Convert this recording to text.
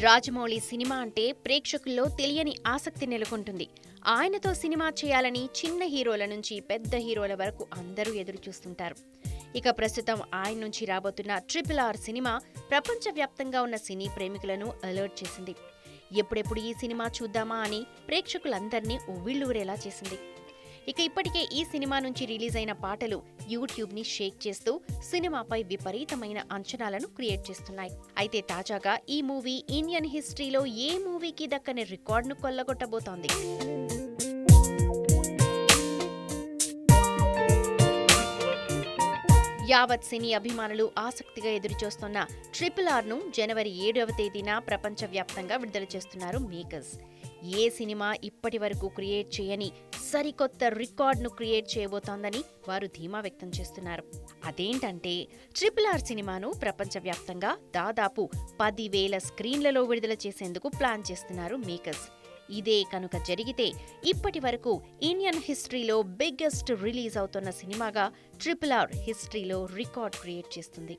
Rajamouli cinema అంటే ప్రేక్షకుల్లో తెలియని ఆసక్తి నెలకొంటుంది. ఆయనతో సినిమా చేయాలని చిన్న హీరోల నుంచి పెద్ద హీరోల వరకు అందరూ ఎదురుచూస్తుంటారు. ఇక ప్రస్తుతం ఆయన నుంచి రాబోతున్న RRR సినిమా ప్రపంచవ్యాప్తంగా ఉన్న సినీ ప్రేమికులను అలర్ట్ చేసింది. ఎప్పుడెప్పుడు ఈ సినిమా చూద్దామా అని ప్రేక్షకులందర్నీ ఉవ్విళ్లూరేలా చేసింది. ఇక ఇప్పటికే ఈ సినిమా నుంచి రిలీజ్ అయిన పాటలు యూట్యూబ్ ని షేక్ చేస్తూ సినిమాపై విపరీతమైన అంచనాలను క్రియేట్ చేస్తున్నాయి. అయితే తాజాగా ఈ మూవీ ఇండియన్ హిస్టరీలో ఏ మూవీకి దక్కని రికార్డును కొల్లగొట్టబోతోంది. యావత్ సినీ అభిమానులు ఆసక్తిగా ఎదురుచూస్తున్న RRR ను జనవరి 7వ తేదీన ప్రపంచవ్యాప్తంగా విడుదల చేస్తున్నారు మేకర్స్. ఏ సినిమా ఇప్పటి వరకు క్రియేట్ చేయని సరికొత్త రికార్డును క్రియేట్ చేయబోతోందని వారు ధీమా వ్యక్తం చేస్తున్నారు. అదేంటంటే RRR సినిమాను ప్రపంచవ్యాప్తంగా దాదాపు 10,000 స్క్రీన్లలో విడుదల చేసేందుకు ప్లాన్ చేస్తున్నారు మేకర్స్. ఇదే కనుక జరిగితే ఇప్పటి వరకు ఇండియన్ హిస్టరీలో బిగ్గెస్ట్ రిలీజ్ అవుతున్న సినిమాగా RRR హిస్టరీలో రికార్డ్ క్రియేట్ చేస్తుంది.